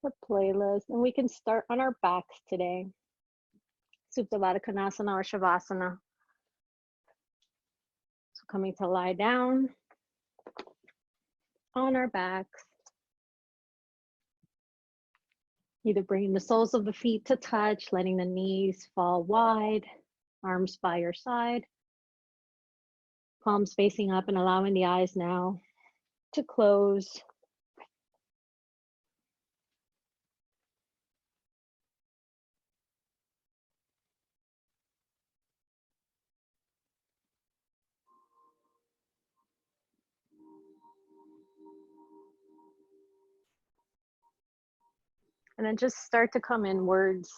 the playlist, and we can start on our backs today. Supta Baddha Konasana or Shavasana. So coming to lie down on our backs. Either bringing the soles of the feet to touch, letting the knees fall wide, arms by your side, palms facing up, and allowing the eyes now to close. And then just start to come inwards,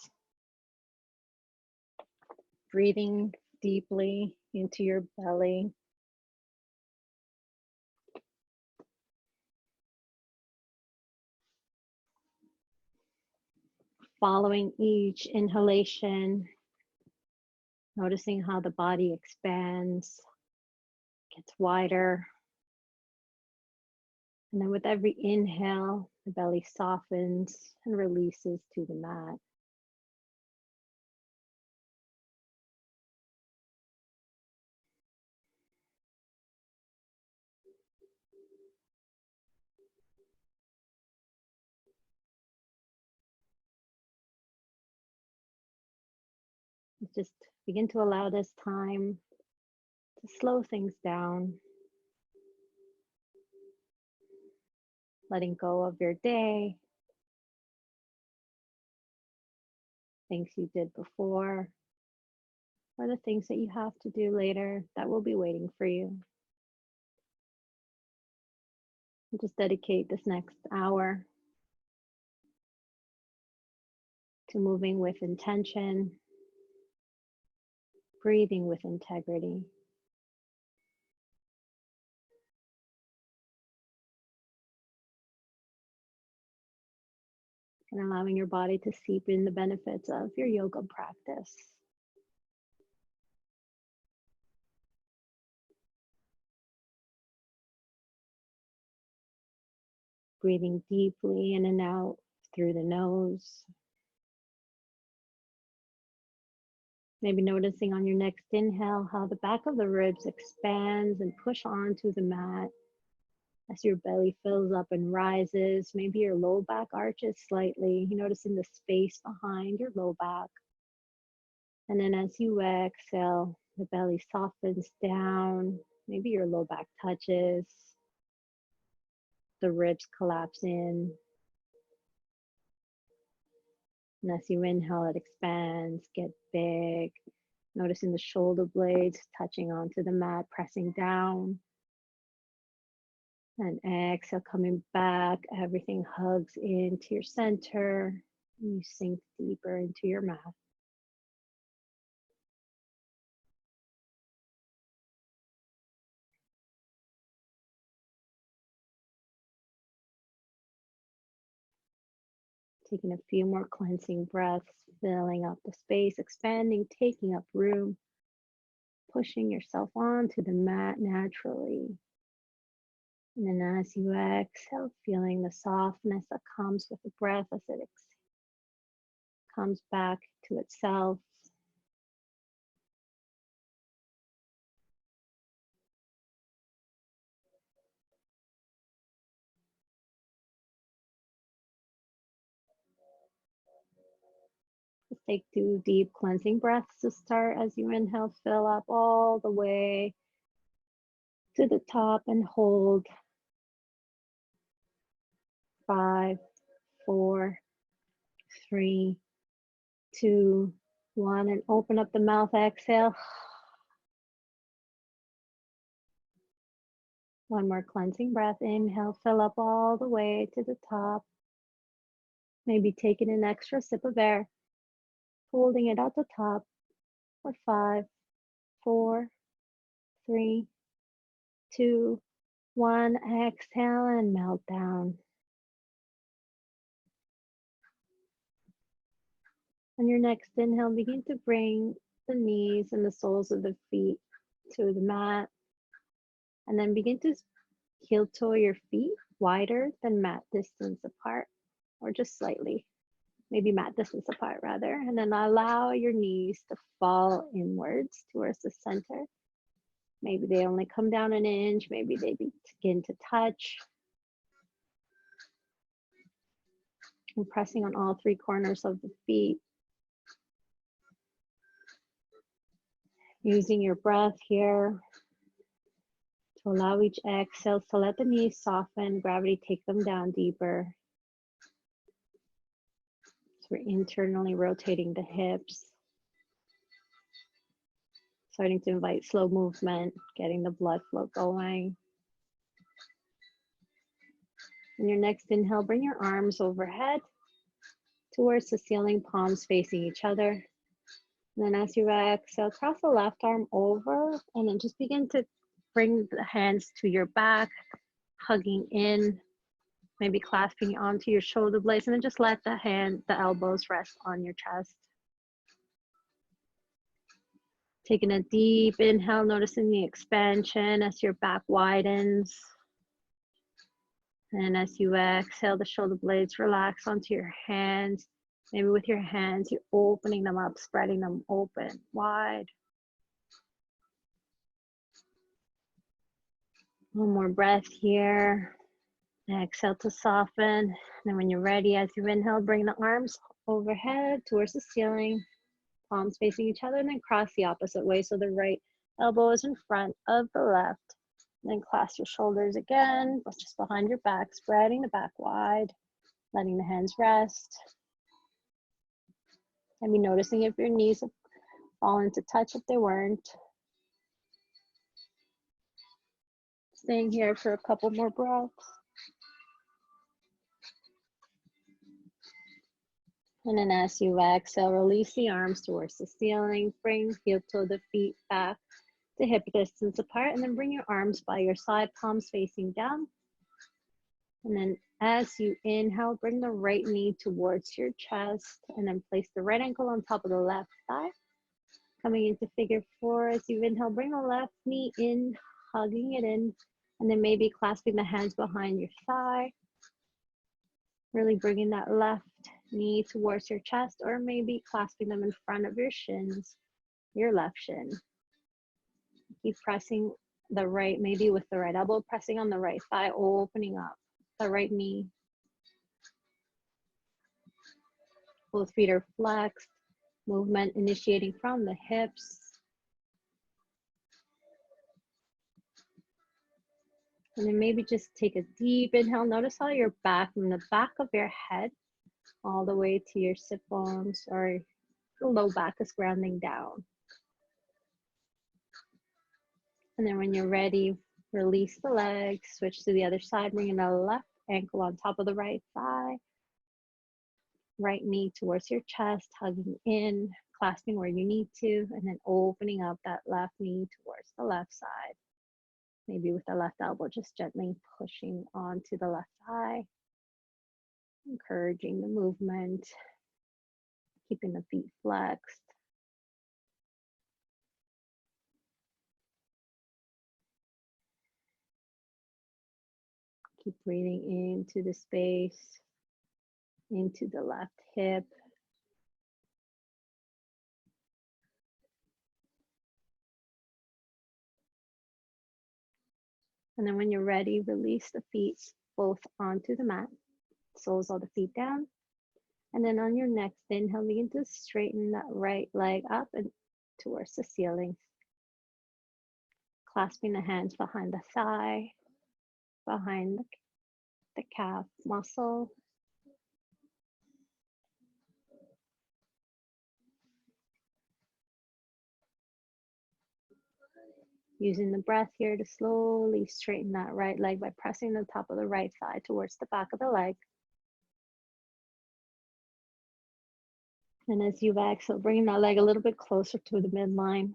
breathing deeply into your belly. Following each inhalation, noticing how the body expands, gets wider. And then with every inhale, the belly softens and releases to the mat. Just begin to allow this time to slow things down, letting go of your day, things you did before, or the things that you have to do later that will be waiting for you. And just dedicate this next hour to moving with intention, breathing with integrity. And allowing your body to seep in the benefits of your yoga practice. Breathing deeply in and out through the nose. Maybe noticing on your next inhale how the back of the ribs expands and push onto the mat as your belly fills up and rises. Maybe your low back arches slightly. You're noticing the space behind your low back. And then as you exhale, the belly softens down. Maybe your low back touches. The ribs collapse in. And as you inhale, it expands, get big. Noticing the shoulder blades touching onto the mat, pressing down. And exhale, coming back. Everything hugs into your center. And you sink deeper into your mat. Taking a few more cleansing breaths, filling up the space, expanding, taking up room, pushing yourself onto the mat naturally. And then as you exhale, feeling the softness that comes with the breath as it comes back to itself. Just take 2 deep cleansing breaths to start. As you inhale, fill up all the way to the top and hold. 5, 4, 3, 2, 1, and open up the mouth, exhale. One more cleansing breath, inhale, fill up all the way to the top. Maybe taking an extra sip of air, holding it at the top for 5, 4, 3, 2, 1, exhale and melt down. On your next inhale, begin to bring the knees and the soles of the feet to the mat. And then begin to heel toe your feet wider than mat distance apart. or just slightly, maybe mat distance apart rather. And then allow your knees to fall inwards towards the center. Maybe they only come down an inch, maybe they begin to touch. And pressing on all three corners of the feet. Using your breath here to allow each exhale to let the knees soften, gravity take them down deeper. So we're internally rotating the hips. Starting to invite slow movement, getting the blood flow going. In your next inhale, bring your arms overhead towards the ceiling, palms facing each other. And then as you exhale, cross the left arm over and then just begin to bring the hands to your back, hugging in, maybe clasping onto your shoulder blades, and then just let the elbows rest on your chest. Taking a deep inhale, noticing the expansion as your back widens. And as you exhale, the shoulder blades relax onto your hands. Maybe with your hands, you're opening them up, spreading them open, wide. One more breath here. Exhale to soften. And then when you're ready, as you inhale, bring the arms overhead towards the ceiling, palms facing each other, and then cross the opposite way. So the right elbow is in front of the left. Then clasp your shoulders again, just behind your back, spreading the back wide, letting the hands rest. And be noticing if your knees have fallen to touch if they weren't. Staying here for a couple more breaths. And then as you exhale, release the arms towards the ceiling. Bring heel toe the feet back to hip distance apart. And then bring your arms by your side, palms facing down. And then as you inhale, bring the right knee towards your chest. And then place the right ankle on top of the left thigh. Coming into figure four. As you inhale, bring the left knee in, hugging it in. And then maybe clasping the hands behind your thigh. Really bringing that left knee towards your chest, or maybe clasping them in front of your shins, your left shin. Keep pressing the right, maybe with the right elbow, pressing on the right thigh, opening up the right knee. Both feet are flexed, movement initiating from the hips. And then maybe just take a deep inhale. Notice how your back, from the back of your head, all the way to your sit bones or the low back is grounding down. And then when you're ready, release the legs, switch to the other side, bringing the left ankle on top of the right thigh. Right knee towards your chest, hugging in, clasping where you need to, and then opening up that left knee towards the left side. Maybe with the left elbow, just gently pushing onto the left thigh. Encouraging the movement, keeping the feet flexed. Keep breathing into the space, into the left hip. And then when you're ready, release the feet both onto the mat, soles of the feet down. And then on your next inhale, begin to straighten that right leg up and towards the ceiling. Clasping the hands behind the thigh, behind the calf muscle. Using the breath here to slowly straighten that right leg by pressing the top of the right thigh towards the back of the leg. And as you exhale, bringing that leg a little bit closer to the midline.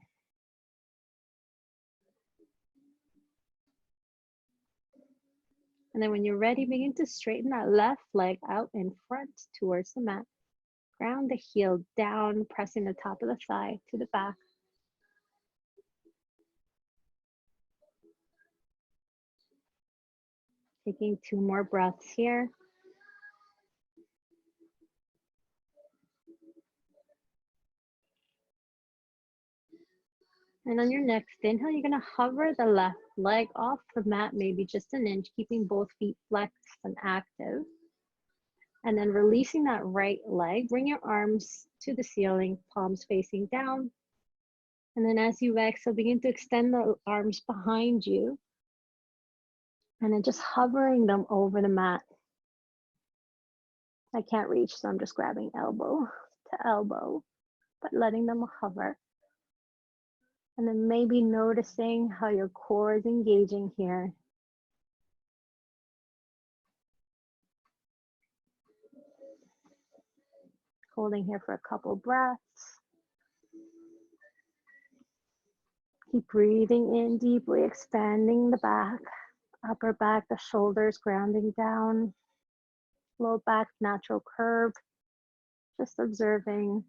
And then when you're ready, begin to straighten that left leg out in front towards the mat. Ground the heel down, pressing the top of the thigh to the back. Taking 2 more breaths here. And on your next inhale, you're going to hover the left leg off the mat, maybe just an inch, keeping both feet flexed and active. And then releasing that right leg, bring your arms to the ceiling, palms facing down. And then as you exhale, begin to extend the arms behind you. And then just hovering them over the mat. I can't reach, so I'm just grabbing elbow to elbow, but letting them hover. And then maybe noticing how your core is engaging here. Holding here for a couple breaths. Keep breathing in deeply, expanding the back, upper back, the shoulders grounding down, low back, natural curve, just observing.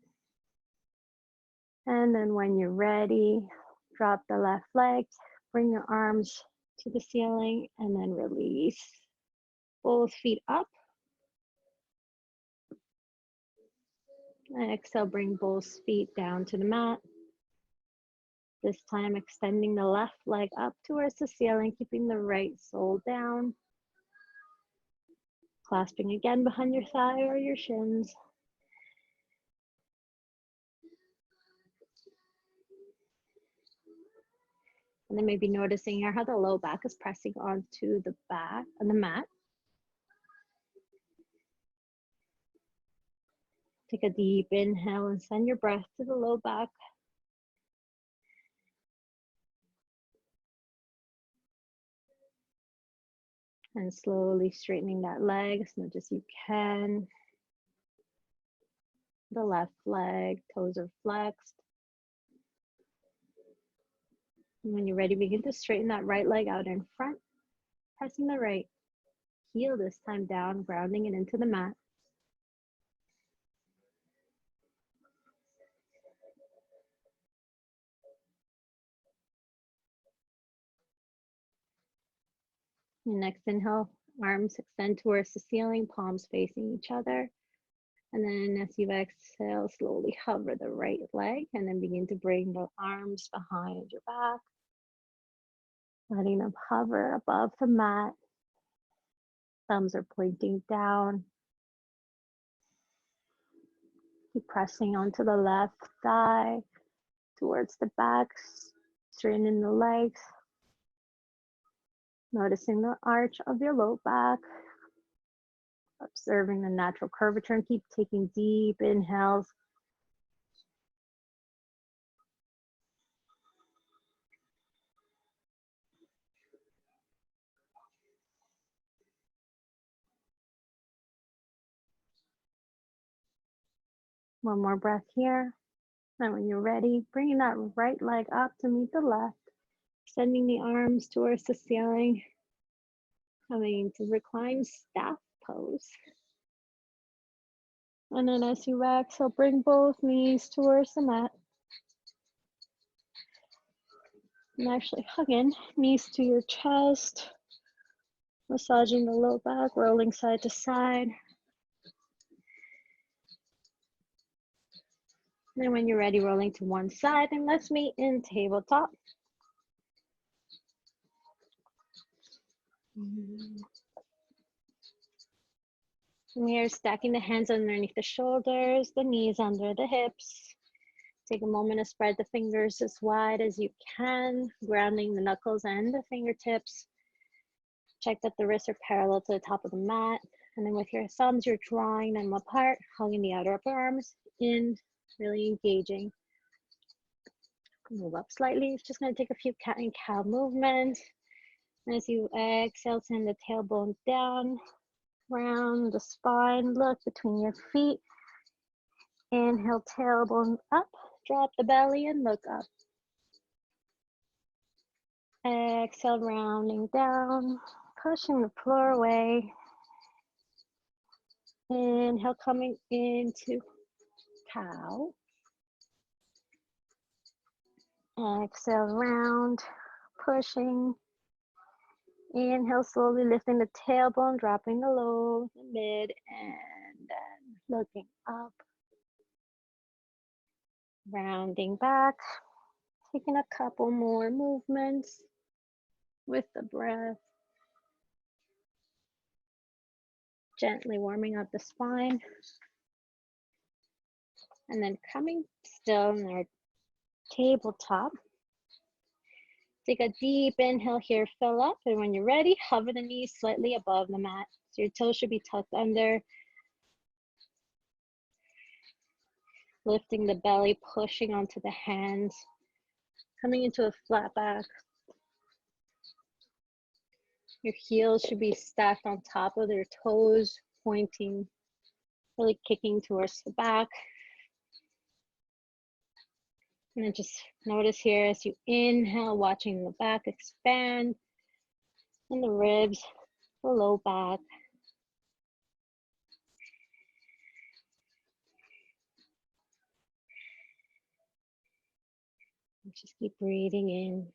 And then when you're ready, drop the left leg, bring your arms to the ceiling, and then release. Both feet up. And exhale, bring both feet down to the mat. This time extending the left leg up towards the ceiling, keeping the right sole down. Clasping again behind your thigh or your shins. And then maybe noticing here how the low back is pressing onto the back on the mat. Take a deep inhale and send your breath to the low back. And slowly straightening that leg as much as you can. The left leg, toes are flexed. And when you're ready, begin to straighten that right leg out in front, pressing the right heel this time down, grounding it into the mat. Your next inhale, arms extend towards the ceiling, palms facing each other. And then as you exhale, slowly hover the right leg and then begin to bring the arms behind your back. Letting them hover above the mat. Thumbs are pointing down. Keep pressing onto the left thigh, towards the back, straightening the legs. Noticing the arch of your low back. Observing the natural curvature and keep taking deep inhales. One more breath here. And when you're ready, bringing that right leg up to meet the left, extending the arms towards the ceiling, coming into reclined staff pose. And then as you exhale, bring both knees towards the mat. And actually hugging knees to your chest, massaging the low back, rolling side to side. And then when you're ready, rolling to one side, and let's meet in tabletop. And we are stacking the hands underneath the shoulders, the knees under the hips. Take a moment to spread the fingers as wide as you can, grounding the knuckles and the fingertips. Check that the wrists are parallel to the top of the mat. And then with your thumbs, you're drawing them apart, hugging the outer upper arms in, really engaging. Move up slightly. It's just going to take a few cat and cow movements. And as you exhale, send the tailbone down, round the spine, look between your feet. Inhale, tailbone up, drop the belly and look up. Exhale, rounding down, pushing the floor away. Inhale, coming into cow. Exhale, round, pushing. Inhale, slowly lifting the tailbone, dropping the low, the mid, and then looking up. Rounding back, Taking a couple more movements with the breath. Gently warming up the spine. And then coming still in our tabletop. Take a deep inhale here, fill up. And when you're ready, hover the knees slightly above the mat. So your toes should be tucked under. Lifting the belly, pushing onto the hands. Coming into a flat back. Your heels should be stacked on top of your toes, pointing, really kicking towards the back. And then just notice here as you inhale, watching the back expand and the ribs, the low back. And just keep breathing in,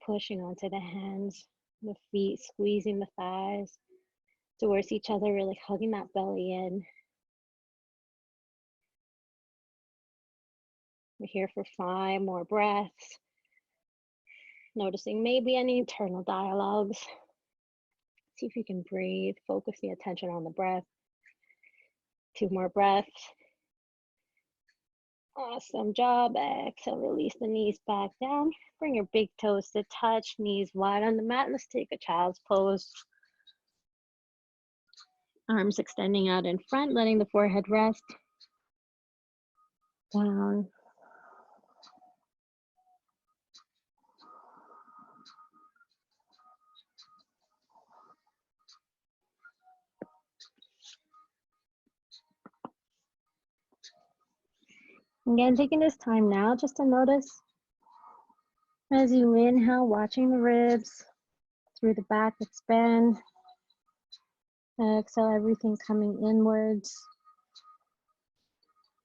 pushing onto the hands, the feet, squeezing the thighs towards each other, really hugging that belly in. We're here for 5 more breaths. Noticing maybe any internal dialogues. See if you can breathe, focus the attention on the breath. 2 more breaths. Awesome job. Exhale, release the knees back down. Bring your big toes to touch, knees wide on the mat. Let's take a child's pose. Arms extending out in front, letting the forehead rest. Down. Again, taking this time now just to notice as you inhale, watching the ribs through the back expand. Exhale, everything coming inwards.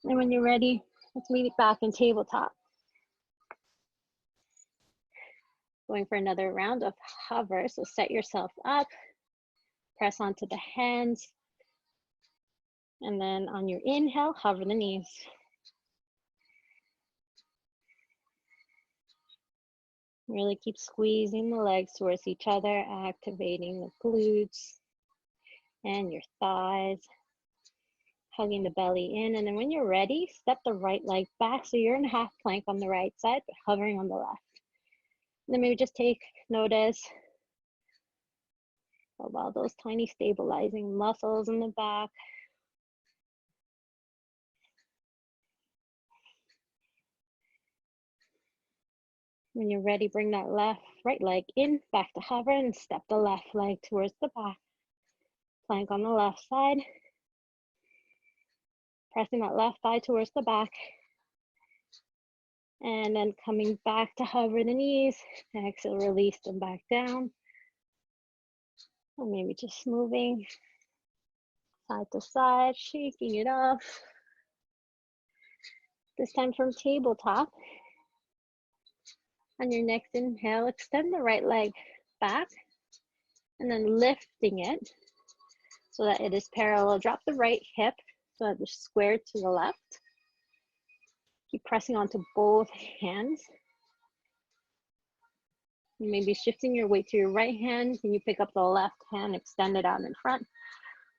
And when you're ready, let's meet it back in tabletop. Going for another round of hover. So set yourself up, press onto the hands. And then on your inhale, hover the knees. Really keep squeezing the legs towards each other, activating the glutes and your thighs, hugging the belly in. And then when you're ready, step the right leg back. So you're in a half plank on the right side, but hovering on the left. And then maybe just take notice about those tiny stabilizing muscles in the back. When you're ready, bring that right leg in, back to hover, and step the left leg towards the back. Plank on the left side. Pressing that left thigh towards the back. And then coming back to hover the knees. Exhale, release them back down. Or maybe just moving side to side, shaking it off. This time from tabletop. On your next inhale, extend the right leg back and then lifting it so that it is parallel. Drop the right hip so that it's squared to the left. Keep pressing onto both hands. You may be shifting your weight to your right hand. Can you pick up the left hand, extend it out in front,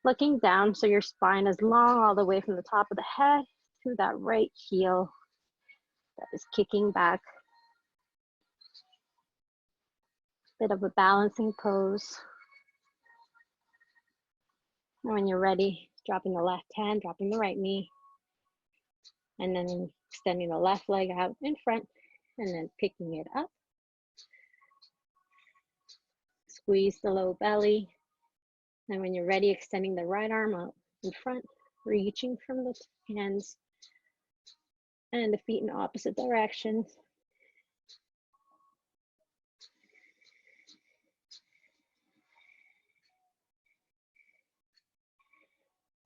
looking down so your spine is long all the way from the top of the head to that right heel that is kicking back. Bit of a balancing pose. And when you're ready, dropping the left hand, dropping the right knee, and then extending the left leg out in front, and then picking it up. Squeeze the low belly. And when you're ready, extending the right arm out in front, reaching from the hands and the feet in opposite directions.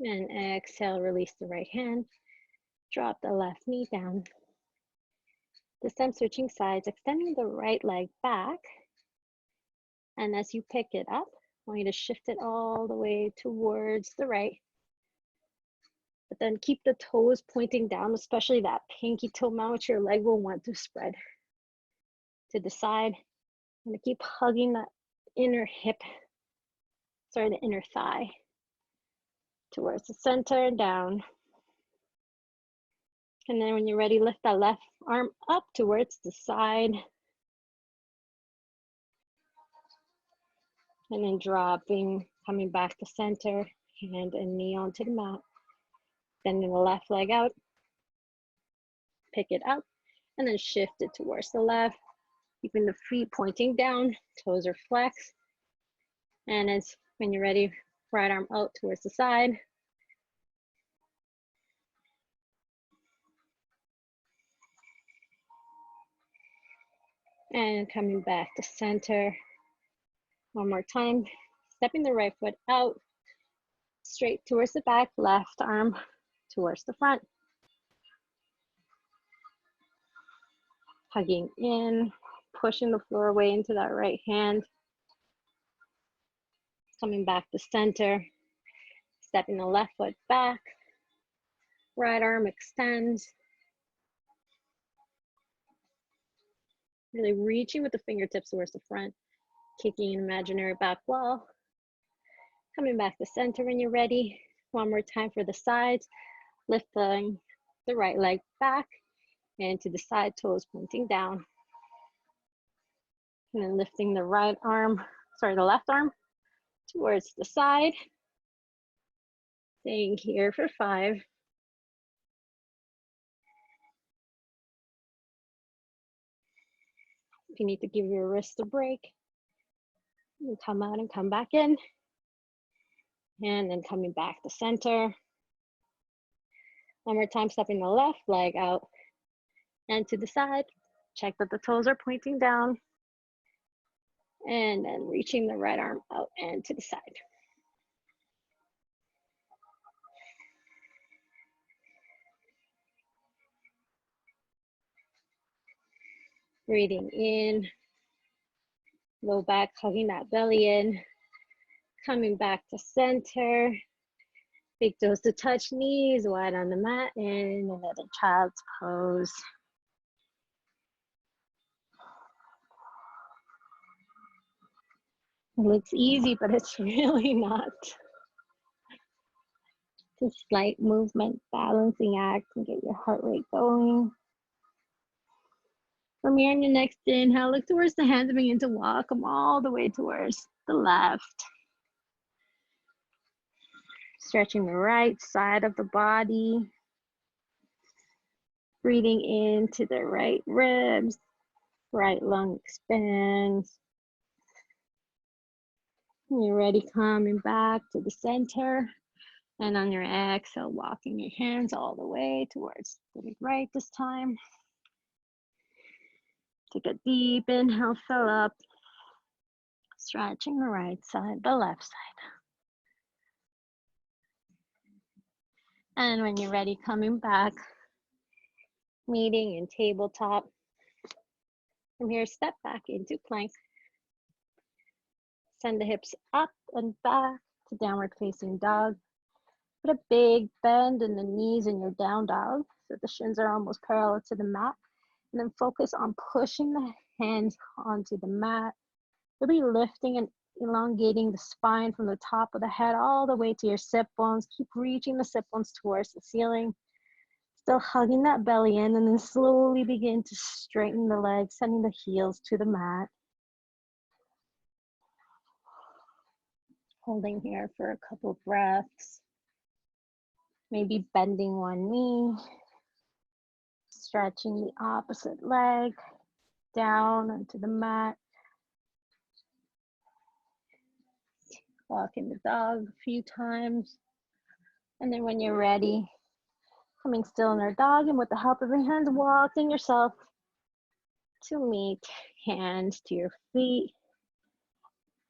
And exhale, release the right hand. Drop the left knee down. This time switching sides, extending the right leg back. And as you pick it up, I want you to shift it all the way towards the right. But then keep the toes pointing down, especially that pinky toe mound, which your leg will want to spread. to the side. And keep hugging that inner hip, the inner thigh towards the center and down. And then when you're ready, lift that left arm up towards the side. And then dropping, coming back to center, hand and knee onto the mat. Bending the left leg out. Pick it up and then shift it towards the left. Keeping the feet pointing down, toes are flexed. And as when you're ready, right arm out towards the side. And coming back to center. One more time, stepping the right foot out, straight towards the back, left arm towards the front. Hugging in, pushing the floor away into that right hand. Coming back to center, stepping the left foot back, right arm extends. Really reaching with the fingertips towards the front, kicking an imaginary back wall. Coming back to center when you're ready. One more time for the sides, lifting the right leg back and to the side, toes pointing down. And then lifting the left arm towards the side. Staying here for 5. If you need to give your wrist a break, you come out and come back in. And then coming back to center. One more time, stepping the left leg out and to the side. Check that the toes are pointing down. And then reaching the right arm out and to the side. Breathing in, low back, hugging that belly in. Coming back to center. Big toes to touch, knees wide on the mat, and another child's pose. It looks easy, but it's really not. It's a slight movement, balancing act, and get your heart rate going. From here on your next inhale, look towards the hands and begin to walk them all the way towards the left. Stretching the right side of the body. Breathing into the right ribs, right lung expands. When you're ready, coming back to the center. And on your exhale, walking your hands all the way towards the right this time. Take a deep inhale, fill up. Stretching the right side, the left side. And when you're ready, coming back, meeting in tabletop. From here, step back into plank. Send the hips up and back to downward facing dog. Put a big bend in the knees in your down dog so the shins are almost parallel to the mat. And then focus on pushing the hands onto the mat. You'll be lifting and elongating the spine from the top of the head all the way to your sit bones. Keep reaching the sit bones towards the ceiling. Still hugging that belly in, and then slowly begin to straighten the legs, sending the heels to the mat. Holding here for a couple breaths. Maybe bending one knee. Stretching the opposite leg down onto the mat. Walking the dog a few times. And then when you're ready, coming still in our dog, and with the help of your hands, walking yourself to meet hands to your feet.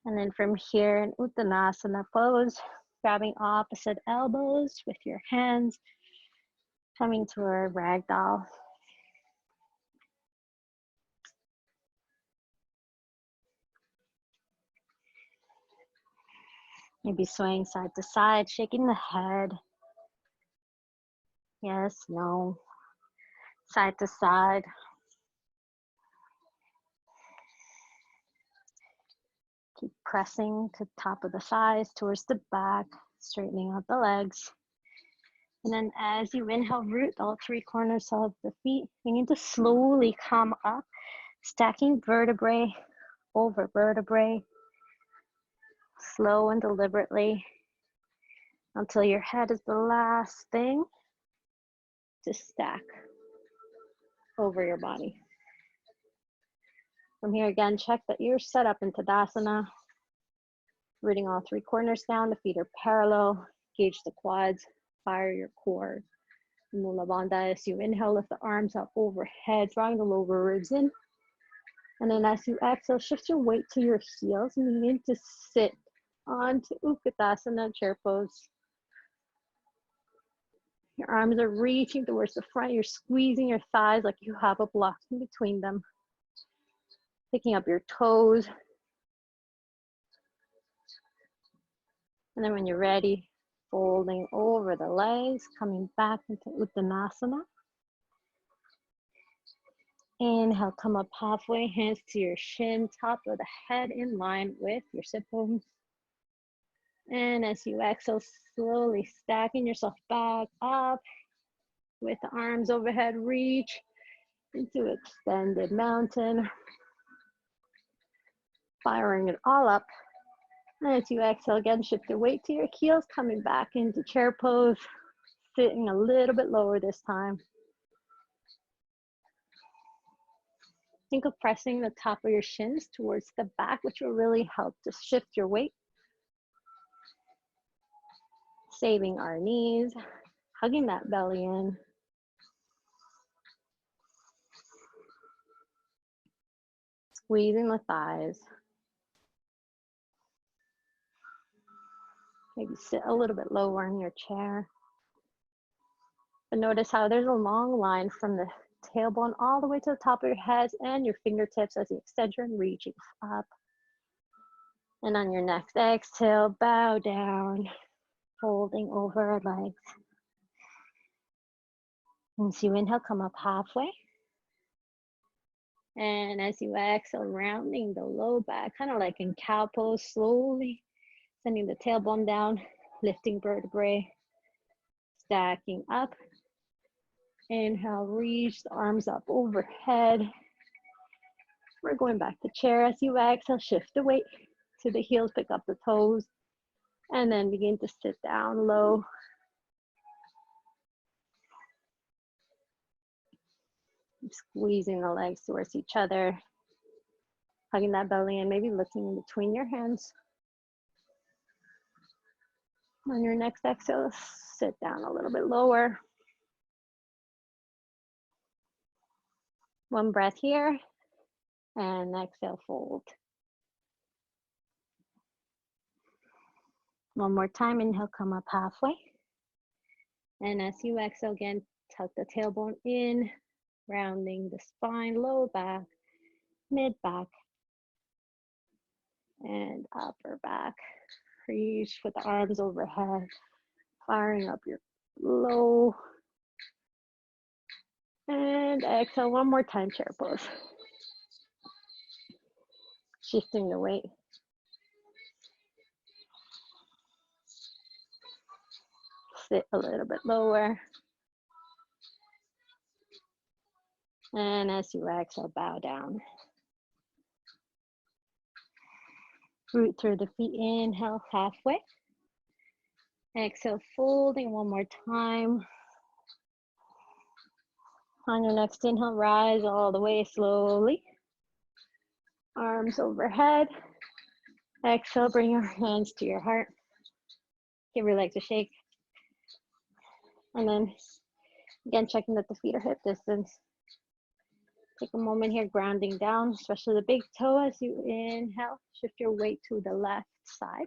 And then from here in Uttanasana pose, grabbing opposite elbows with your hands, coming to our ragdoll. Maybe swaying side to side, shaking the head. Yes, no. Side to side. Keep pressing to the top of the thighs, towards the back, straightening out the legs. And then as you inhale, root all three corners of the feet. Begin to slowly come up, stacking vertebrae over vertebrae, slow and deliberately, until your head is the last thing to stack over your body. From here, again, check that you're set up in Tadasana, rooting all three corners down. The feet are parallel. Gauge the quads, fire your core. Mula Bandha. As you inhale, lift the arms up overhead, drawing the lower ribs in. And then as you exhale, shift your weight to your heels and begin to sit onto Utkatasana, chair pose. Your arms are reaching towards the front. You're squeezing your thighs like you have a block in between them. Picking up your toes. And then when you're ready, folding over the legs, coming back into Uttanasana. Inhale, come up halfway, hands to your shin, top of the head in line with your sit bones. And as you exhale, slowly stacking yourself back up with the arms overhead, reach into extended mountain. Firing it all up. And as you exhale, again, shift your weight to your heels, coming back into chair pose, sitting a little bit lower this time. Think of pressing the top of your shins towards the back, which will really help to shift your weight. Saving our knees, hugging that belly in. Squeezing the thighs. Maybe sit a little bit lower in your chair. But notice how there's a long line from the tailbone all the way to the top of your head and your fingertips as you extend and reaching up. And on your next exhale, bow down, folding over our legs. As you inhale, come up halfway. And as you exhale, rounding the low back, kind of like in cow pose, slowly sending the tailbone down, lifting vertebrae, stacking up. Inhale, reach the arms up overhead. We're going back to chair. As you exhale, shift the weight to the heels, pick up the toes, and then begin to sit down low. Squeezing the legs towards each other, hugging that belly in, maybe looking in between your hands. On your next exhale, sit down a little bit lower. One breath here, and exhale, fold. One more time, inhale, come up halfway. And as you exhale again, tuck the tailbone in, rounding the spine, low back, mid back, and upper back. Reach with the arms overhead, firing up your low. And exhale one more time, chair pose. Shifting the weight. Sit a little bit lower. And as you exhale, bow down. Root through the feet, inhale halfway. Exhale, folding one more time. On your next inhale, rise all the way slowly. Arms overhead. Exhale, bring your hands to your heart. Give your legs a shake. And then, again, checking that the feet are hip distance. Take a moment here, grounding down, especially the big toe as you inhale. Shift your weight to the left side.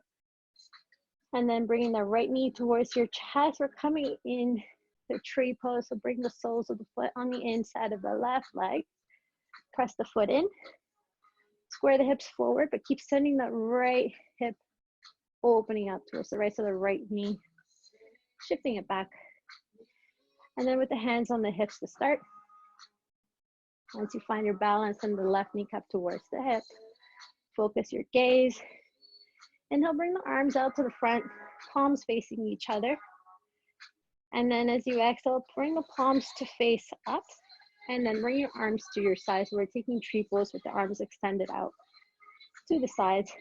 And then bringing the right knee towards your chest. We're coming in the tree pose, so bring the soles of the foot on the inside of the left leg. Press the foot in. Square the hips forward, but keep sending that right hip opening up towards the right, so the right knee. Shifting it back. And then with the hands on the hips to start. Once you find your balance, send the left kneecap towards the hip. Focus your gaze Inhale, bring the arms out to the front, palms facing each other. And then as you exhale, bring the palms to face up. And then bring your arms to your sides. We're taking tree pose with the arms extended out to the sides.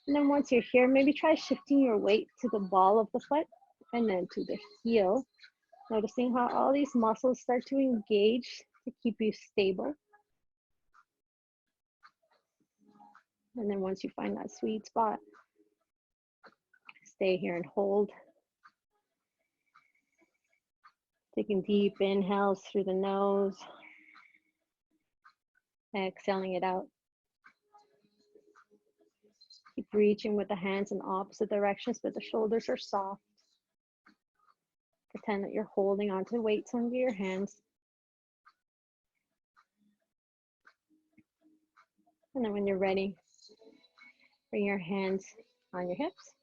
And then once you're here, maybe try shifting your weight to the ball of the foot and then to the heel. Noticing how all these muscles start to engage to keep you stable. And then once you find that sweet spot, stay here and hold. Taking deep inhales through the nose. Exhaling it out. Keep reaching with the hands in opposite directions, but the shoulders are soft. Pretend that you're holding onto weights under your hands. And then when you're ready, bring your hands on your hips.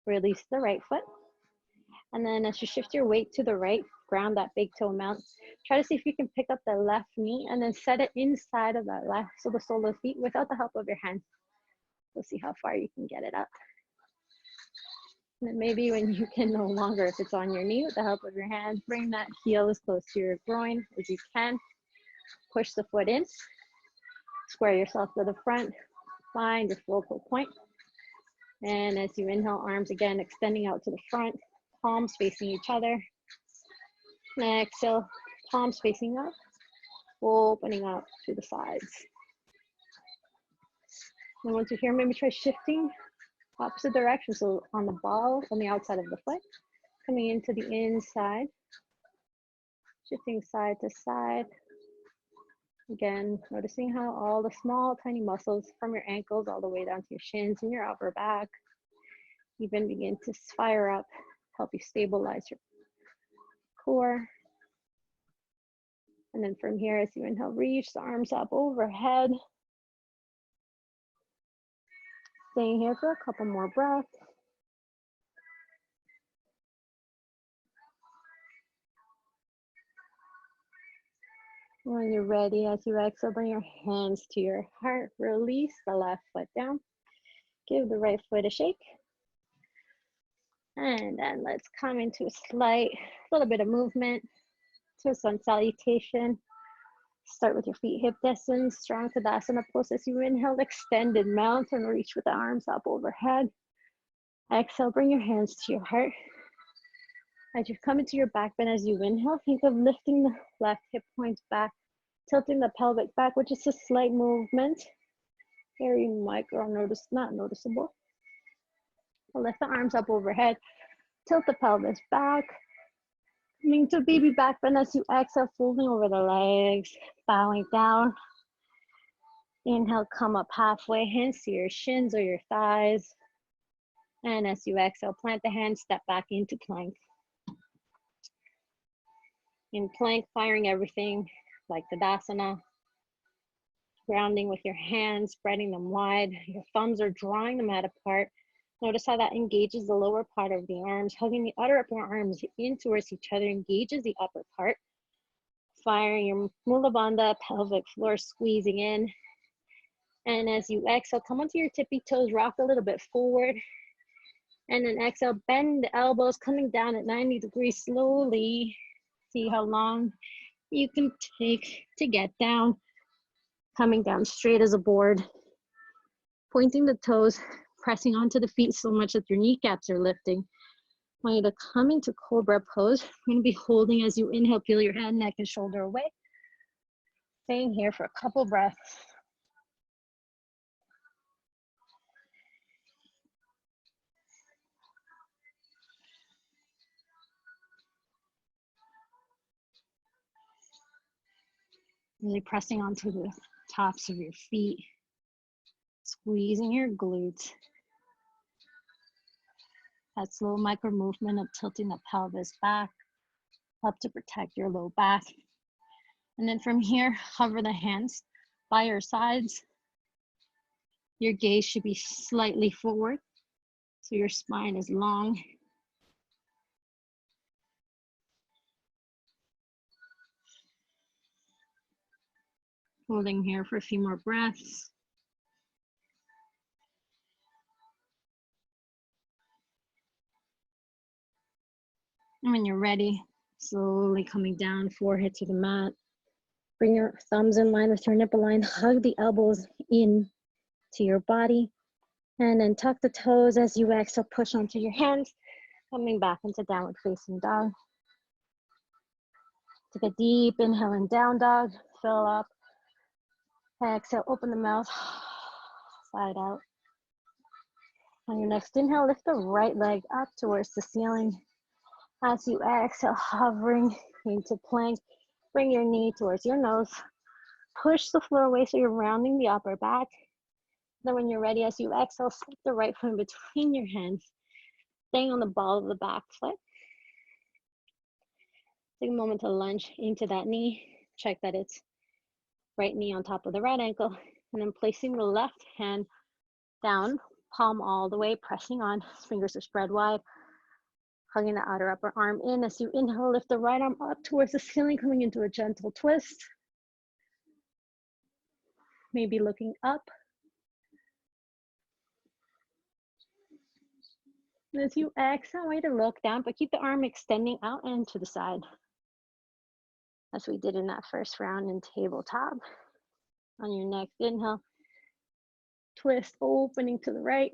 Release the right foot. And then as you shift your weight to the right, ground that big toe mount. Try to see if you can pick up the left knee and then set it inside of that left, so the sole of the feet without the help of your hands. We'll see how far you can get it up. And then maybe when you can no longer, if it's on your knee, with the help of your hands, bring that heel as close to your groin as you can. Push the foot in. Square yourself to the front. Find your focal point. And as you inhale, arms again extending out to the front, palms facing each other. And exhale, palms facing up, opening up to the sides. And once you're here, maybe try shifting opposite direction. So on the ball, on the outside of the foot, coming into the inside, shifting side to side. Again, noticing how all the small, tiny muscles from your ankles all the way down to your shins and your upper back even begin to fire up, help you stabilize your core. And then from here, as you inhale, reach the arms up overhead. Staying here for a couple more breaths. When you're ready, as you exhale, bring your hands to your heart. Release the left foot down. Give the right foot a shake. And then let's come into a slight, little bit of movement to a sun salutation. Start with your feet hip distance, strong Tadasana pose. As you inhale, extended mountain reach with the arms up overhead. Exhale, bring your hands to your heart. As you come into your back bend, as you inhale, think of lifting the left hip points back, tilting the pelvic back, which is a slight movement. Very micro, not noticeable. Lift the arms up overhead, tilt the pelvis back. Coming to baby back bend as you exhale, folding over the legs, bowing down. Inhale, come up halfway, hands to your shins or your thighs. And as you exhale, plant the hands, step back into plank. In plank, firing everything like Tadasana. Grounding with your hands, spreading them wide. Your thumbs are drawing the mat apart. Notice how that engages the lower part of the arms, hugging the outer upper arms in towards each other, engages the upper part. Firing your Mula Bandha, pelvic floor squeezing in. And as you exhale, come onto your tippy toes, rock a little bit forward. And then exhale, bend the elbows, coming down at 90 degrees slowly. See how long you can take to get down. Coming down straight as a board. Pointing the toes, pressing onto the feet so much that your kneecaps are lifting. I want you to come into Cobra Pose. You're going to be holding as you inhale, peel your head, neck, and shoulder away. Staying here for a couple breaths. Really pressing onto the tops of your feet. Squeezing your glutes. That slow micro movement of tilting the pelvis back, help to protect your low back. And then from here, hover the hands by your sides. Your gaze should be slightly forward, so your spine is long. Holding here for a few more breaths. And when you're ready, slowly coming down, forehead to the mat. Bring your thumbs in line with your nipple line. Hug the elbows in to your body. And then tuck the toes as you exhale, push onto your hands. Coming back into downward facing dog. Take a deep inhale in down dog. Fill up. Exhale, open the mouth. Slide out. On your next inhale, lift the right leg up towards the ceiling. As you exhale, hovering into plank. Bring your knee towards your nose. Push the floor away so you're rounding the upper back. Then when you're ready, as you exhale, slip the right foot in between your hands, staying on the ball of the back foot. Take a moment to lunge into that knee. Check that it's right knee on top of the right ankle. And then placing the left hand down, palm all the way, pressing on. Fingers are spread wide. Hugging the outer upper arm in. As you inhale, lift the right arm up towards the ceiling, coming into a gentle twist. Maybe looking up. And as you exhale, way to look down, but keep the arm extending out and to the side. As we did in that first round in tabletop. On your next inhale, twist, opening to the right.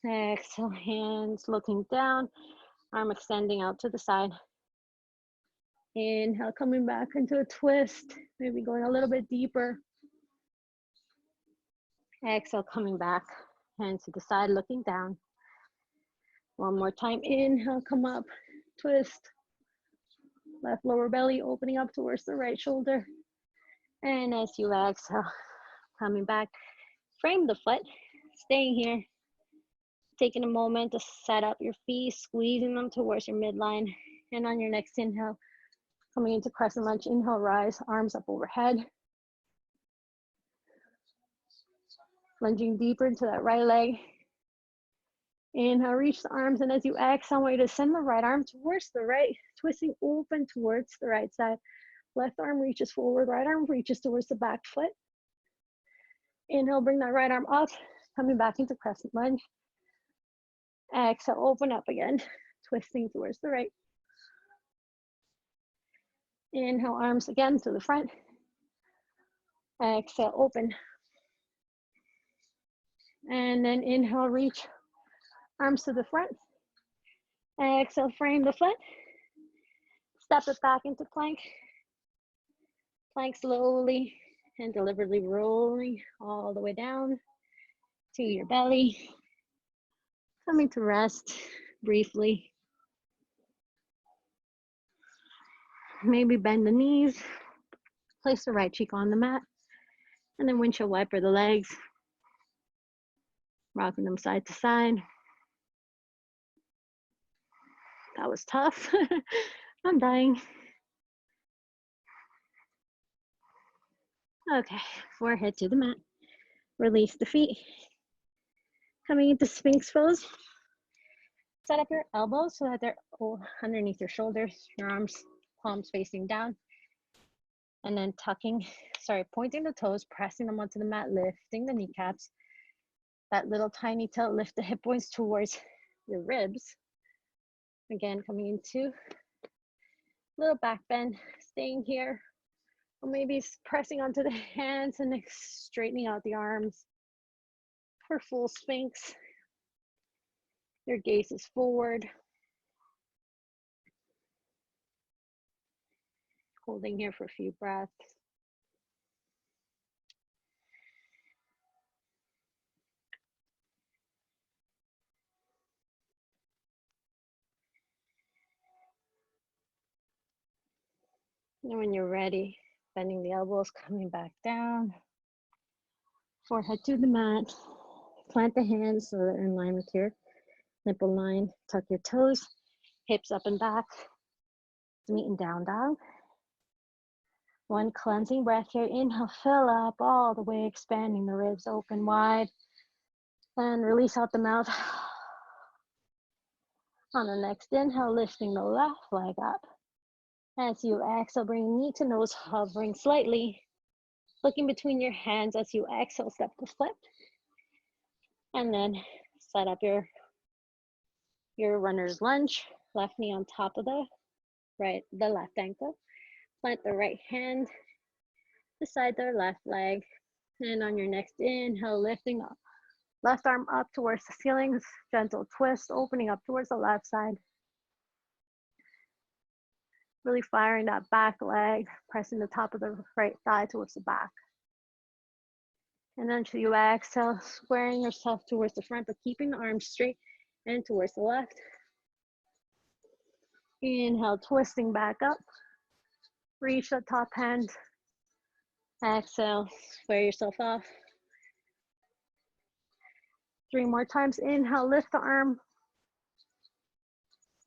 Exhale, hands looking down, arm extending out to the side. Inhale, coming back into a twist, maybe going a little bit deeper. Exhale, coming back, hands to the side, looking down. One more time, inhale, come up, twist. Left lower belly opening up towards the right shoulder. And as you exhale, coming back, frame the foot, staying here. Taking a moment to set up your feet, squeezing them towards your midline. And on your next inhale, coming into crescent lunge, inhale, rise, arms up overhead. Lunging deeper into that right leg. Inhale, reach the arms, and as you exhale, way to send the right arm towards the right, twisting open towards the right side. Left arm reaches forward, right arm reaches towards the back foot. Inhale, bring that right arm up, coming back into crescent lunge. Exhale, open up again, twisting towards the right. Inhale, arms again to the front. Exhale, open. And then inhale, reach, arms to the front. Exhale, frame the foot. Step it back into plank. Plank slowly and deliberately rolling all the way down to your belly. Coming to rest briefly. Maybe bend the knees. Place the right cheek on the mat. And then windshield wiper the legs. Rocking them side to side. That was tough. I'm dying. Okay, forehead to the mat. Release the feet. Coming into Sphinx pose. Set up your elbows so that they're underneath your shoulders, your arms, palms facing down. And then pointing the toes, pressing them onto the mat, lifting the kneecaps. That little tiny tilt, lift the hip points towards your ribs. Again, coming into little back bend, staying here. Or maybe pressing onto the hands and straightening out the arms for full Sphinx. Your gaze is forward. Holding here for a few breaths. And when you're ready, bending the elbows, coming back down. Forehead to the mat. Plant the hands so they're in line with your nipple line. Tuck your toes, hips up and back. Meet in down dog. One cleansing breath here. Inhale, fill up all the way, expanding the ribs open wide. And release out the mouth. On the next inhale, lifting the left leg up. As you exhale, bring knee to nose, hovering slightly. Looking between your hands as you exhale, step to flip. And then set up your your runner's lunge, left knee on top of the left ankle. Plant the right hand beside the left leg. And on your next inhale, lifting up. Left arm up towards the ceiling, gentle twist, opening up towards the left side. Really firing that back leg, pressing the top of the right thigh towards the back. And then to you exhale, squaring yourself towards the front, but keeping the arms straight and towards the left. Inhale, twisting back up. Reach the top hand. Exhale, square yourself off. 3 more times. Inhale, lift the arm.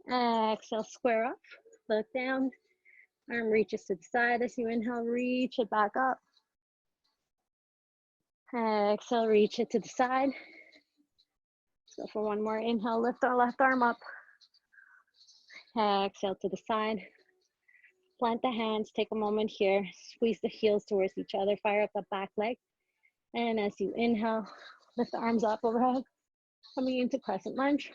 Exhale, square up. Look down. Arm reaches to the side. As you inhale, reach it back up. Exhale, reach it to the side. So for one more inhale, lift our left arm up. Exhale to the side. Plant the hands, take a moment here. Squeeze the heels towards each other. Fire up the back leg. And as you inhale, lift the arms up overhead. Coming into crescent lunge.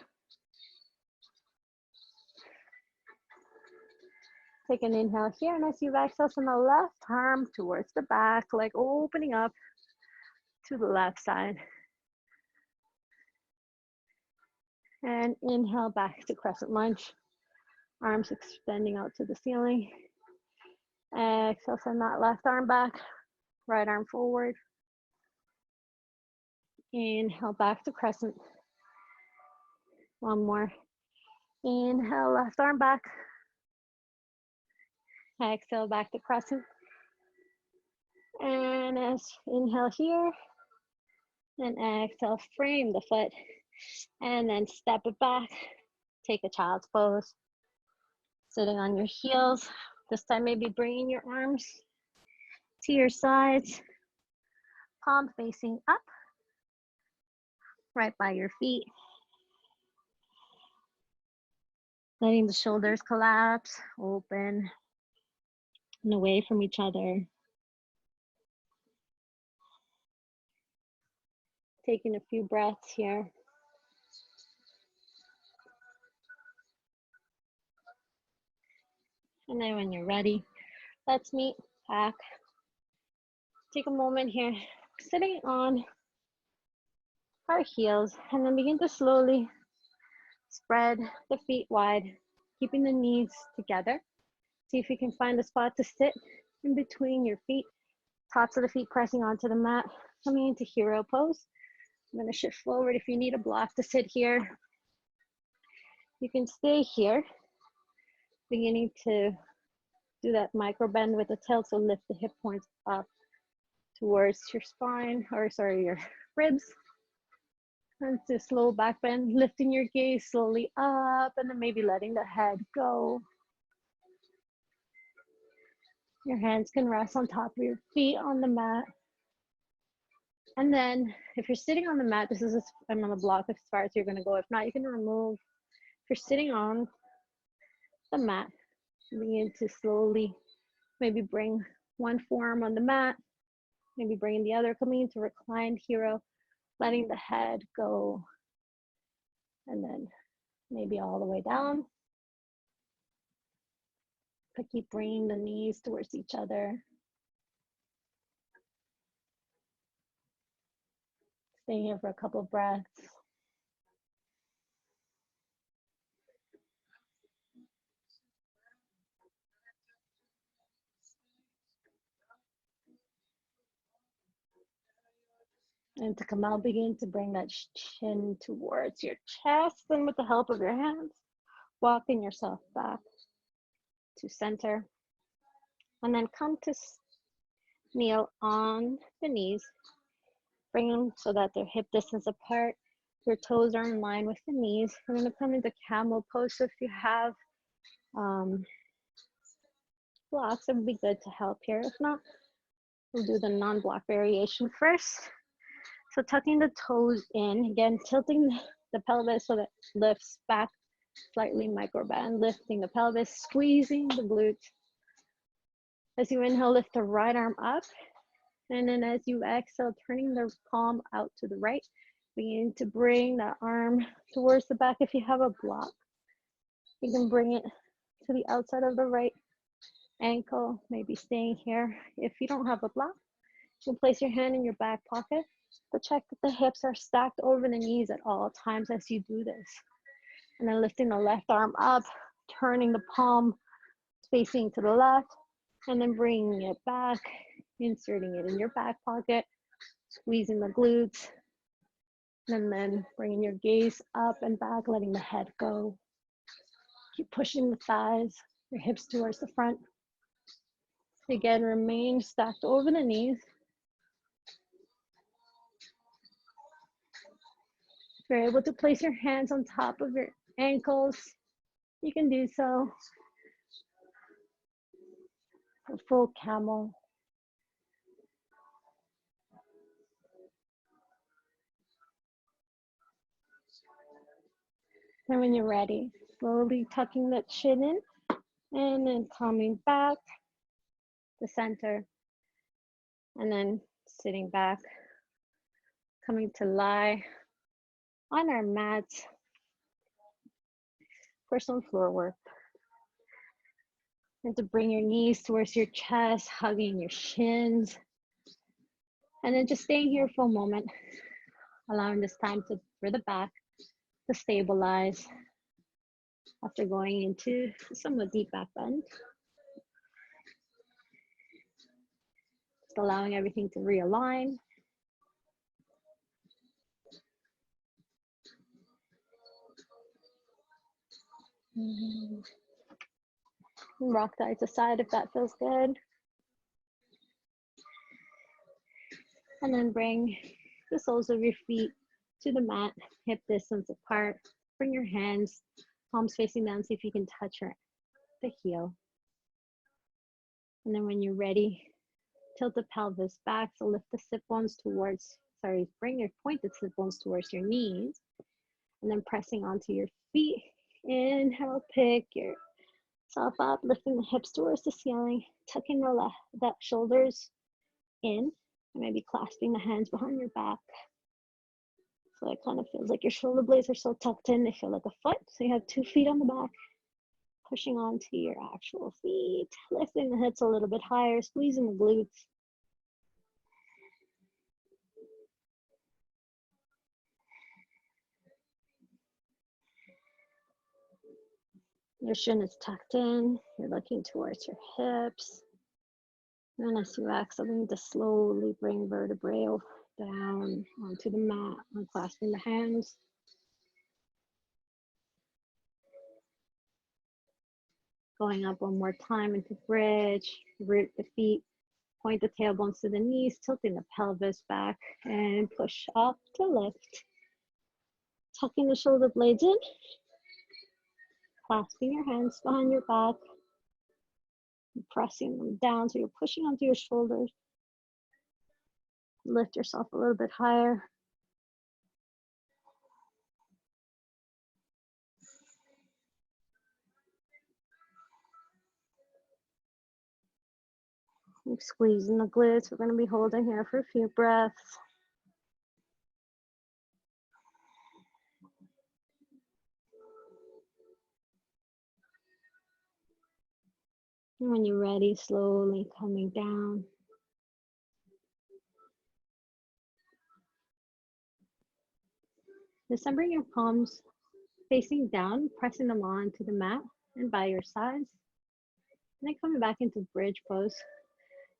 Take an inhale here, and as you exhale, send the left arm towards the back, leg opening up to the left side. And inhale back to crescent lunge. Arms extending out to the ceiling. Exhale, send that left arm back, right arm forward. Inhale back to crescent. One more. Inhale, left arm back. Exhale back to crescent. And as inhale here, and exhale, frame the foot, and then step it back. Take a child's pose. Sitting on your heels. This time maybe bringing your arms to your sides. Palm facing up, right by your feet. Letting the shoulders collapse, open, and away from each other. Taking a few breaths here. And then when you're ready, let's meet back. Take a moment here, sitting on our heels, and then begin to slowly spread the feet wide, keeping the knees together. See if you can find a spot to sit in between your feet, tops of the feet pressing onto the mat, coming into hero pose. I'm going to shift forward. If you need a block to sit here, you can stay here, beginning to do that micro bend with the tilt, so lift the hip points up towards your spine, or sorry, your ribs. And to slow back bend, lifting your gaze slowly up, and then maybe letting the head go. Your hands can rest on top of your feet on the mat. And then if you're sitting on the mat, this is I'm on the block as far as you're going to go. If not, you can remove. If you're sitting on the mat, begin to slowly maybe bring one forearm on the mat, maybe bringing the other, coming into reclined hero, letting the head go, and then maybe all the way down. But keep bringing the knees towards each other. Stay here for a couple of breaths. And to come out, begin to bring that chin towards your chest, and with the help of your hands, walking yourself back to center. And then come to kneel on the knees. Bring them so that they're hip distance apart. Your toes are in line with the knees. We're going to come into camel pose. So if you have blocks, it would be good to help here. If not, we'll do the non-block variation first. So tucking the toes in, again, tilting the pelvis so that it lifts back, slightly micro bend, lifting the pelvis, squeezing the glutes. As you inhale, lift the right arm up. And then as you exhale, turning the palm out to the right, Begin to bring that arm towards the back. If you have a block, you can bring it to the outside of the right ankle, maybe staying here. If you don't have a block, you can place your hand in your back pocket, but check that the hips are stacked over the knees at all times as you do this. And then lifting the left arm up, turning the palm facing to the left, and then bringing it back, inserting it in your back pocket, squeezing the glutes, and then bringing your gaze up and back, letting the head go. Keep pushing the thighs, your hips towards the front. Again, remain stacked over the knees. If you're able to place your hands on top of your ankles, you can do so. A full camel. And when you're ready, slowly tucking that chin in and then coming back to center. And then sitting back, coming to lie on our mats for some floor work. And to bring your knees towards your chest, hugging your shins. And then just staying here for a moment, allowing this time for the back to stabilize after going into somewhat deep back bend. Just allowing everything to realign. Rock side to side if that feels good. And then bring the soles of your feet to the mat, hip distance apart. Bring your hands, palms facing down, see if you can touch the heel. And then when you're ready, tilt the pelvis back, so lift the sit bones towards, bring your pointed sit bones towards your knees. And then pressing onto your feet. Inhale, pick yourself up, lifting the hips towards the ceiling, tucking the shoulders in, and maybe clasping the hands behind your back. So it kind of feels like your shoulder blades are so tucked in, they feel like a foot. So you have 2 feet on the back, pushing onto your actual feet, lifting the hips a little bit higher, squeezing the glutes. Your shin is tucked in, you're looking towards your hips. And then as you exhale, you need to slowly bring vertebrae down onto the mat, unclasping the hands. Going up one more time into bridge, root the feet, point the tailbones to the knees, tilting the pelvis back, and push up to lift. Tucking the shoulder blades in, clasping your hands behind your back, pressing them down so you're pushing onto your shoulders. Lift yourself a little bit higher. Keep squeezing the glutes. We're going to be holding here for a few breaths. And when you're ready, slowly coming down. This time, bring your palms facing down, pressing them onto the mat and by your sides. And then coming back into bridge pose.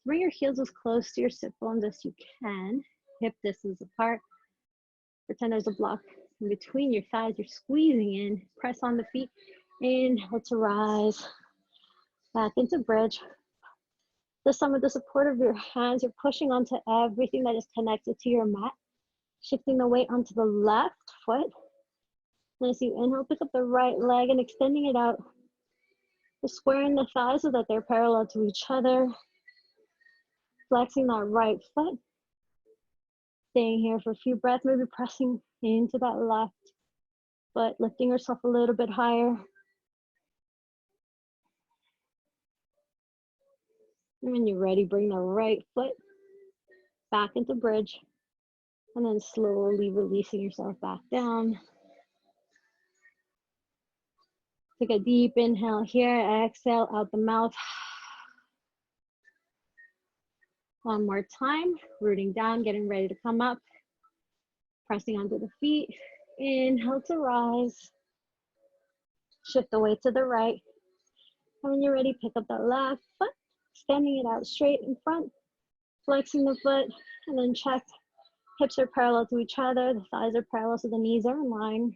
Bring your heels as close to your sit bones as you can, hip distance apart. Pretend there's a block in between your thighs. You're squeezing in, press on the feet. Inhale to rise, back into bridge. This time with the support of your hands, you're pushing onto everything that is connected to your mat, shifting the weight onto the left foot. And as you inhale, pick up the right leg and extending it out. Just squaring the thighs so that they're parallel to each other. Flexing that right foot. Staying here for a few breaths, maybe pressing into that left foot, lifting yourself a little bit higher. And when you're ready, bring the right foot back into bridge. And then slowly releasing yourself back down. Take a deep inhale here, exhale out the mouth. One more time, rooting down, getting ready to come up. Pressing onto the feet. Inhale to rise. Shift the weight to the right. And when you're ready, pick up that left foot, standing it out straight in front, flexing the foot, and then check. Hips are parallel to each other, the thighs are parallel, so the knees are in line.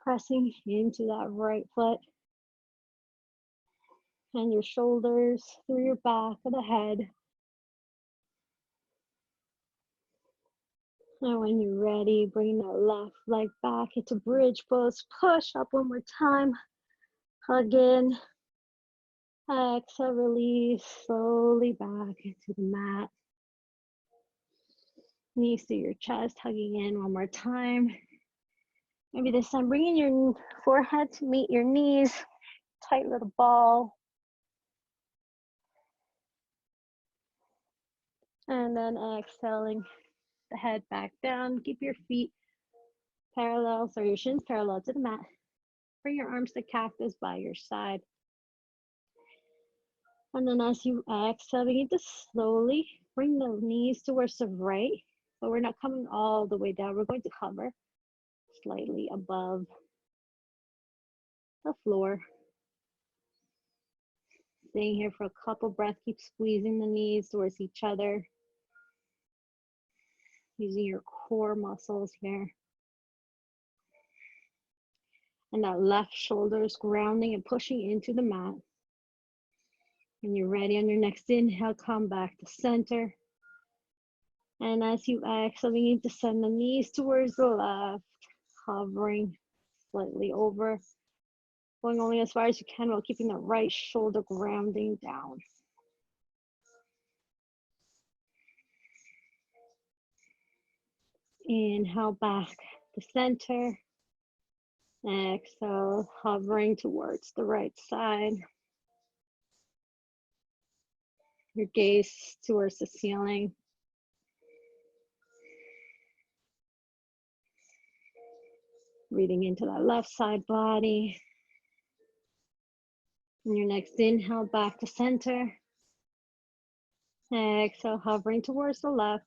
Pressing into that right foot. And your shoulders through your back of the head. And when you're ready, bring that left leg back into bridge pose. Push up one more time. Hug in. Exhale, release slowly back into the mat. Knees to your chest, hugging in one more time. Maybe this time, bringing your forehead to meet your knees. Tight little ball. And then exhaling the head back down. Keep your feet parallel, so your shins parallel to the mat. Bring your arms to cactus by your side. And then as you exhale, begin to slowly bring the knees towards the right, but we're not coming all the way down. We're going to hover slightly above the floor. Staying here for a couple breaths. Keep squeezing the knees towards each other. Using your core muscles here. And that left shoulder is grounding and pushing into the mat. When you're ready, on your next inhale, come back to center. And as you exhale, we need to send the knees towards the left, hovering slightly over, going only as far as you can while keeping the right shoulder grounding down. Inhale back to center. Exhale, hovering towards the right side. Your gaze towards the ceiling. Breathing into that left side body. And your next inhale back to center. Exhale, hovering towards the left.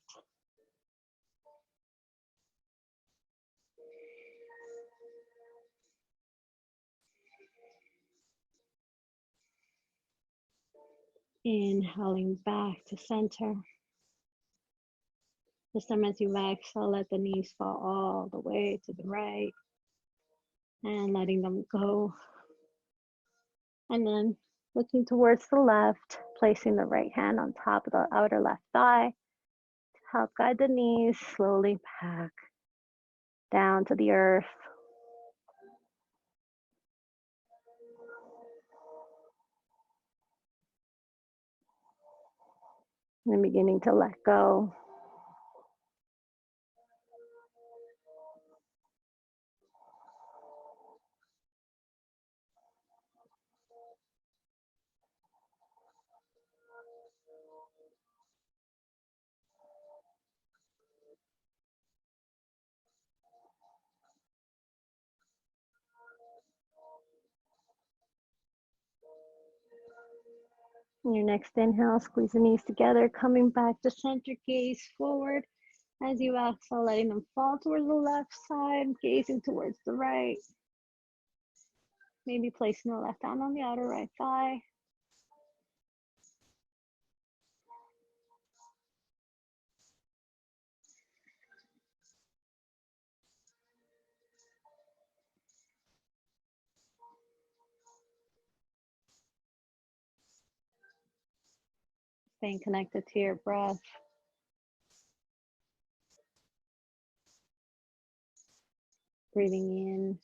Inhaling back to center. This time as you exhale, let the knees fall all the way to the right and letting them go. And then looking towards the left, placing the right hand on top of the outer left thigh to help guide the knees slowly back down to the earth. And beginning to let go. And your next inhale, squeeze the knees together, coming back to center, gaze forward. As you exhale, letting them fall towards the left side, gazing towards the right. Maybe placing the left hand on the outer right thigh. Staying connected to your breath. Breathing in,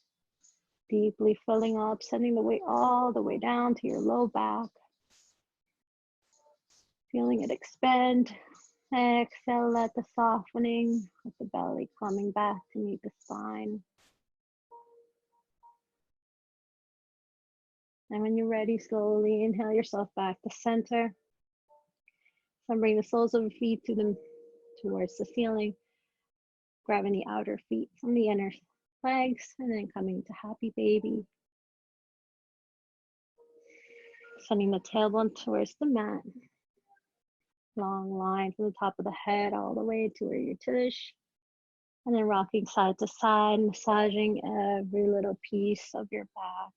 deeply filling up, sending the weight all the way down to your low back. Feeling it expand. Exhale, let the softening of the belly coming back to meet the spine. And when you're ready, slowly inhale yourself back to center. So bring the soles of your feet towards the ceiling. Grabbing the outer feet from the inner legs and then coming to happy baby. Sending the tailbone towards the mat. Long line from the top of the head all the way to where your tush. And then rocking side to side, massaging every little piece of your back.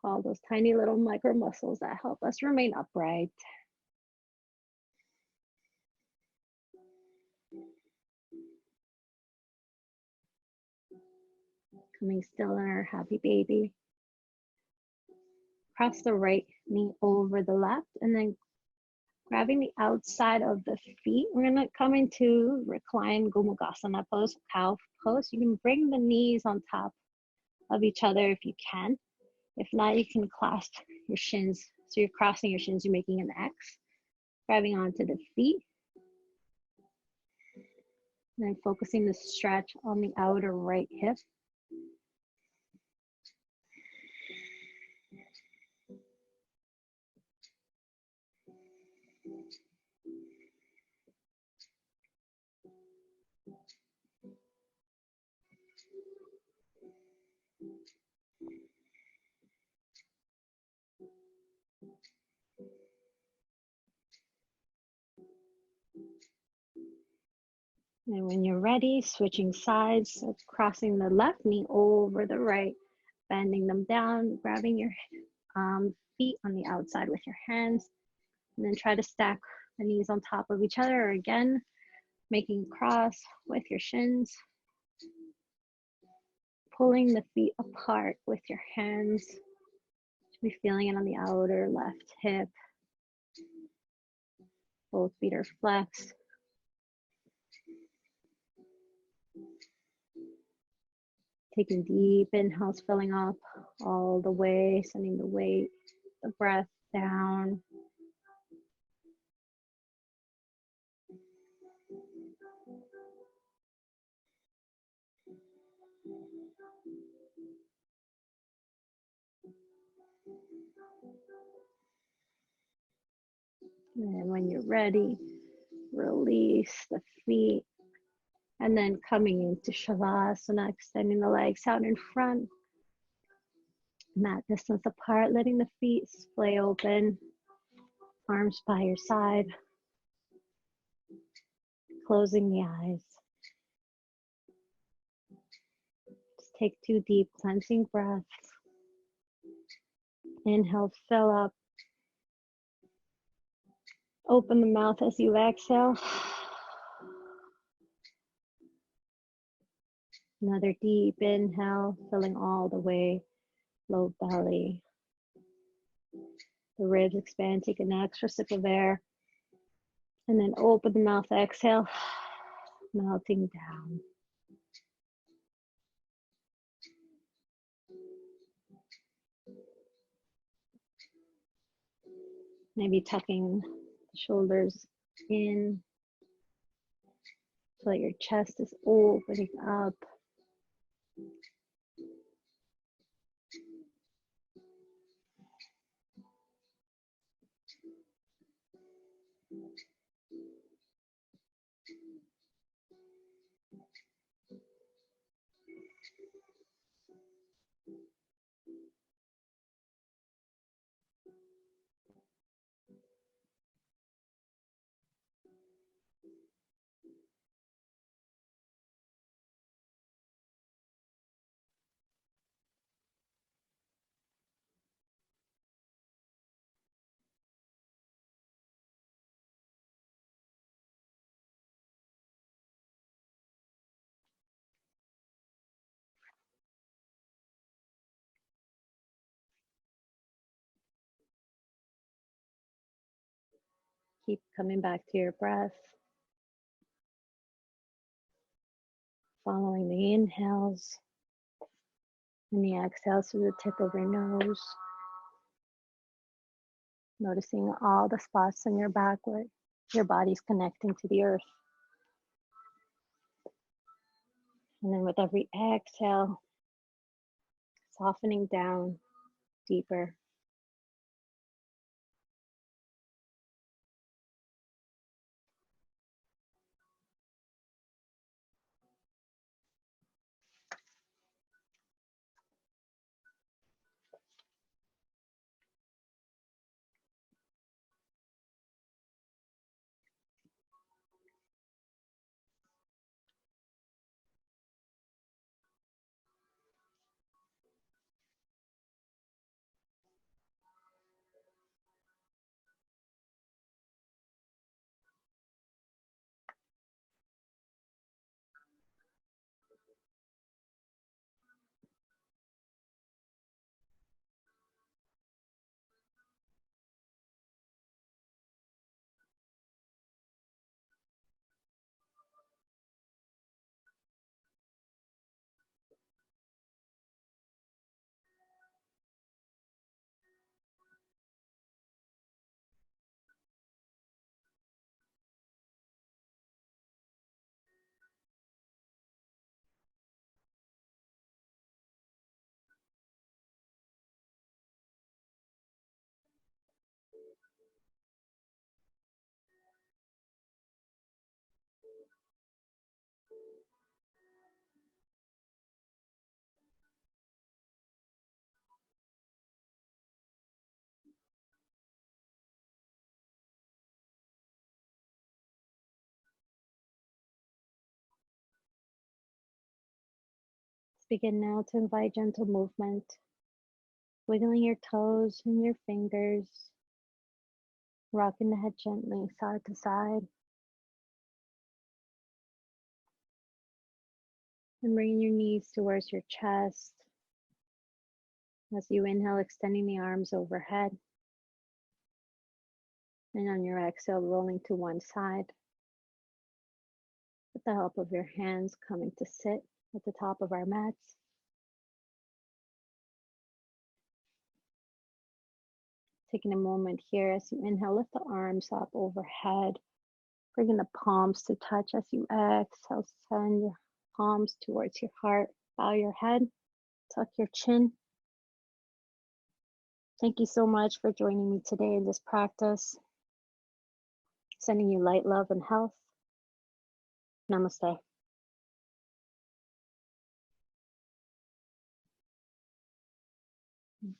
All those tiny little micro muscles that help us remain upright. Coming still in our happy baby. Cross the right knee over the left and then grabbing the outside of the feet. We're gonna come into reclined Gomukhasana pose, cow pose. You can bring the knees on top of each other if you can. If not, you can clasp your shins. So you're crossing your shins, you're making an X, grabbing onto the feet. And then focusing the stretch on the outer right hip. And when you're ready, switching sides, so crossing the left knee over the right, bending them down, grabbing your feet on the outside with your hands, and then try to stack the knees on top of each other, or again, making cross with your shins, pulling the feet apart with your hands. Should be feeling it on the outer left hip. Both feet are flexed. Taking deep inhales, filling up all the way, sending the weight, the breath down. And when you're ready, release the feet. And then coming into Shavasana, extending the legs out in front. Mat distance apart, letting the feet splay open. Arms by your side. Closing the eyes. Just take 2 deep cleansing breaths. Inhale, fill up. Open the mouth as you exhale. Another deep inhale, filling all the way, low belly. The ribs expand, take an extra sip of air. And then open the mouth, exhale, melting down. Maybe tucking the shoulders in so that your chest is opening up. Keep coming back to your breath. Following the inhales and the exhales through the tip of your nose. Noticing all the spots in your back where your body's connecting to the earth. And then with every exhale, softening down deeper. Begin now to invite gentle movement, wiggling your toes and your fingers, rocking the head gently side to side, and bringing your knees towards your chest. As you inhale, extending the arms overhead, and on your exhale, rolling to one side. With the help of your hands, coming to sit at the top of our mats. Taking a moment here as you inhale, lift the arms up overhead, bringing the palms to touch. As you exhale, send your palms towards your heart, bow your head, tuck your chin. Thank you so much for joining me today in this practice. Sending you light, love, and health. Namaste.